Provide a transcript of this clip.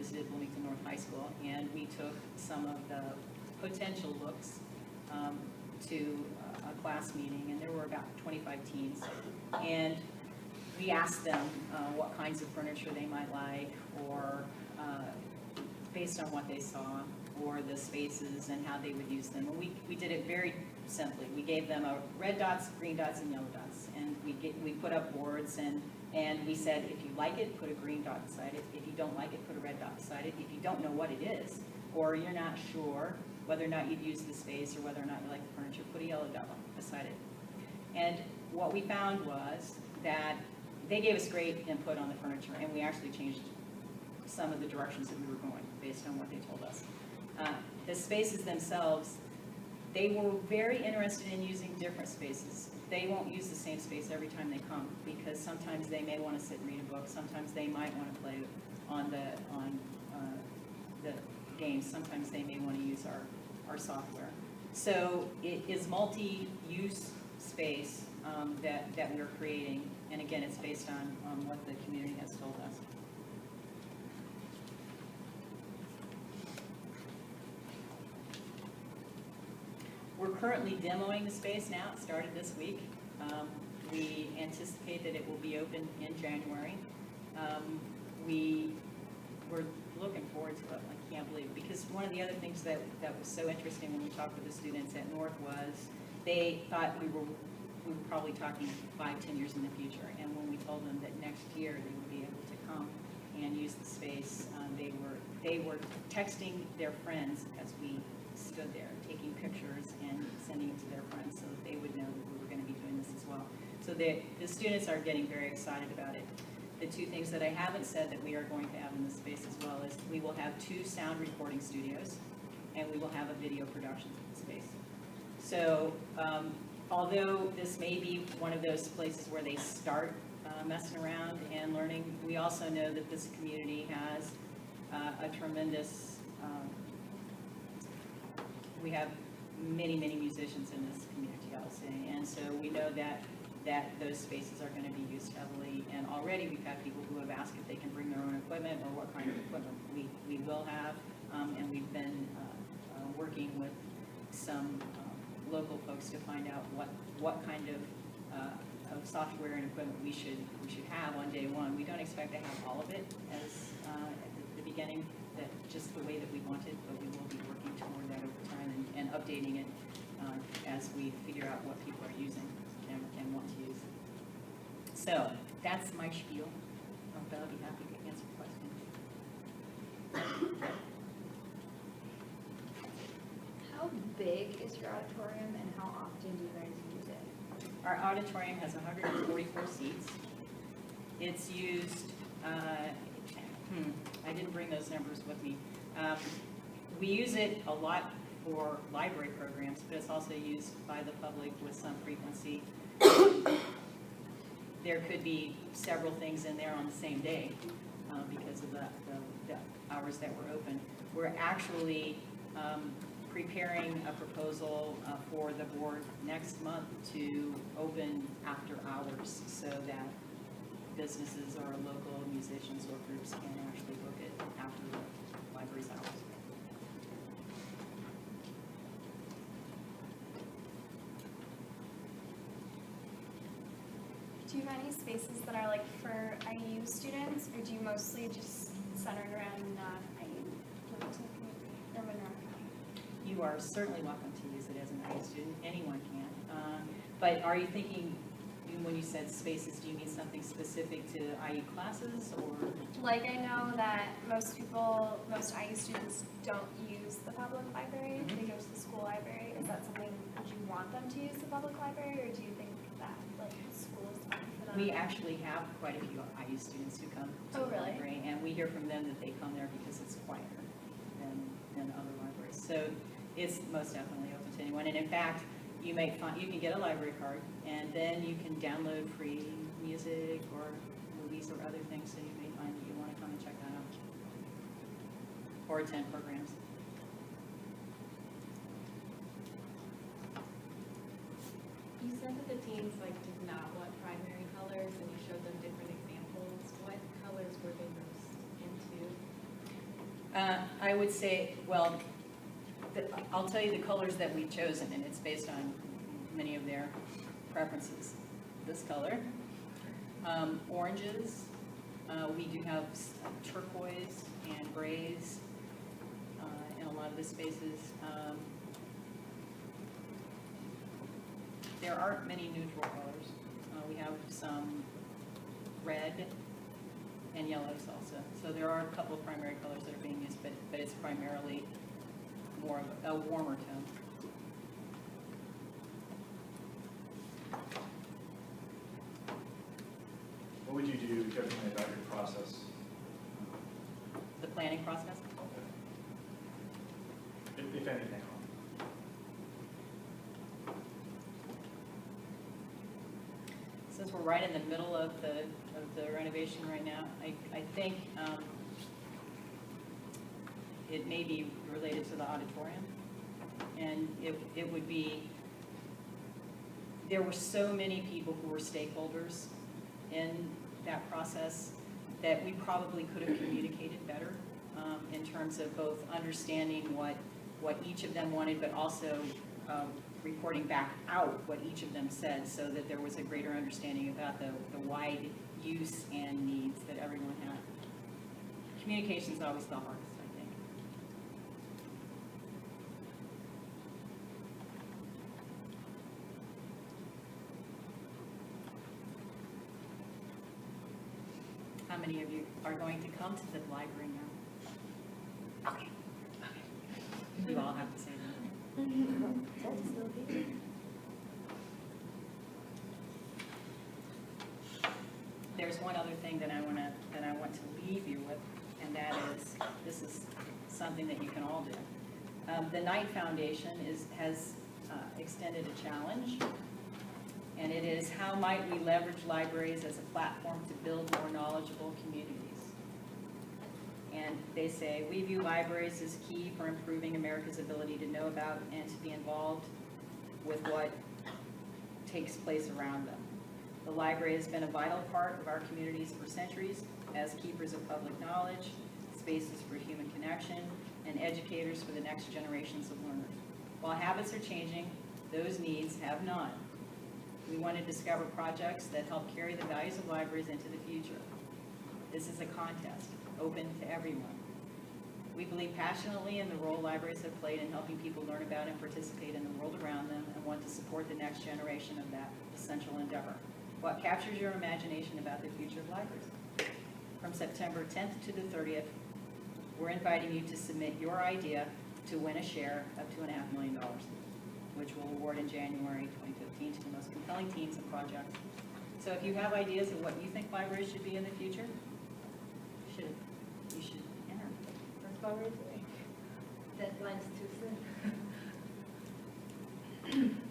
visited Bloomington North High School, and we took some of the potential looks to a class meeting, and there were about 25 teens, and we asked them what kinds of furniture they might like, or based on what they saw, or the spaces and how they would use them. And we did it very simply. We gave them red dots, green dots, and yellow dots, and we put up boards, and we said, if you like it, put a green dot beside it. If you don't like it, put a red dot beside it. If you don't know what it is, or you're not sure whether or not you'd use the space or whether or not you like the furniture, put a yellow dot beside it. And what we found was that they gave us great input on the furniture, and we actually changed some of the directions that we were going based on what they told us. The spaces themselves, they were very interested in using different spaces. They won't use the same space every time they come, because sometimes they may want to sit and read a book, sometimes they might want to play on the games, sometimes they may want to use our software. So it is multi-use space that we're creating, and again, it's based on what the community has told us. We're currently demoing the space now. It started this week. We anticipate that it will be open in January. We're looking forward to it. I can't believe it, because one of the other things that was so interesting when we talked with the students at North was they thought we were probably talking 5-10 years in the future, and when we told them that next year they would be able to come and use the space, they were texting their friends as we stood there, taking pictures and sending it to their friends so that they would know that we were going to be doing this as well. So the students are getting very excited about it. The two things that I haven't said that we are going to have in this space as well is we will have 2 sound recording studios, and we will have a video production space. So although this may be one of those places where they start messing around and learning, we also know that this community has a tremendous we have many musicians in this community, I'll say, and so we know that those spaces are going to be used heavily, and already we've had people who have asked if they can bring their own equipment or what kind of equipment we will have, and we've been working with some local folks to find out what kind of software and equipment we should have on day one. We don't expect to have all of it as at the beginning, that just the way that we want it, but we will be working toward that over time and updating it as we figure out what people are using and want to use. So that's my spiel. I'll be happy to answer questions. How big is your auditorium, and how often do you guys use it? Our auditorium has 144 seats. It's used, I didn't bring those numbers with me. We use it a lot for library programs, but it's also used by the public with some frequency. There could be several things in there on the same day because of the hours that we're open. We're actually preparing a proposal for the board next month to open after hours so that businesses or local musicians or groups can actually book it after the library's hours. Do you have any spaces that are like for IU students, or do you mostly just centered around IU or Monroe County? You are certainly welcome to use it as an IU student. Anyone can. But are you thinking, when you said spaces, do you mean something specific to IU classes, or? Like, I know that most IU students don't use the public library. They go to the school library. Is that something, would you want them to use the public library, or do you think that like school is fine for them? We actually have quite a few IU students who come to the library, and we hear from them that they come there because it's quieter than other libraries. So it's most definitely open to anyone. And in fact, you can get a library card, and then you can download free music or movies or other things, so you may find that you want to come and check that out or attend programs. You said that the teens did not want primary colors, and you showed them different examples. What colors were they most into? I would say, well, I'll tell you the colors that we've chosen, and it's based on many of their preferences. This color, oranges, we do have turquoise and grays in a lot of the spaces. There aren't many neutral colors. We have some red and yellows also. So there are a couple of primary colors that are being used, but it's primarily more of a warmer tone. What would you do differently about your process? The planning process? If anything. Since we're right in the middle of the renovation right now, I think it may be related to the auditorium. And it would be, there were so many people who were stakeholders in that process that we probably could have communicated better in terms of both understanding what each of them wanted, but also reporting back out what each of them said, so that there was a greater understanding about the wide use and needs that everyone had. Communication is always the hardest, I think. How many of you are going to come to the library now? Okay. Okay. You all have to say that. There's one other thing that I want to leave you with, and that is, this is something that you can all do. The Knight Foundation has extended a challenge, and it is, how might we leverage libraries as a platform to build more knowledgeable communities? And they say, we view libraries as key for improving America's ability to know about and to be involved with what takes place around them. The library has been a vital part of our communities for centuries as keepers of public knowledge, spaces for human connection, and educators for the next generations of learners. While habits are changing, those needs have not. We want to discover projects that help carry the values of libraries into the future. This is a contest, open to everyone. We believe passionately in the role libraries have played in helping people learn about and participate in the world around them, and want to support the next generation of that essential endeavor. What captures your imagination about the future of libraries? From September 10th to the 30th, we're inviting you to submit your idea to win a share of $2.5 million, which we'll award in January 2015 to the most compelling teams and projects. So if you have ideas of what you think libraries should be in the future, you should enter. That's what we're doing. Deadline's too soon.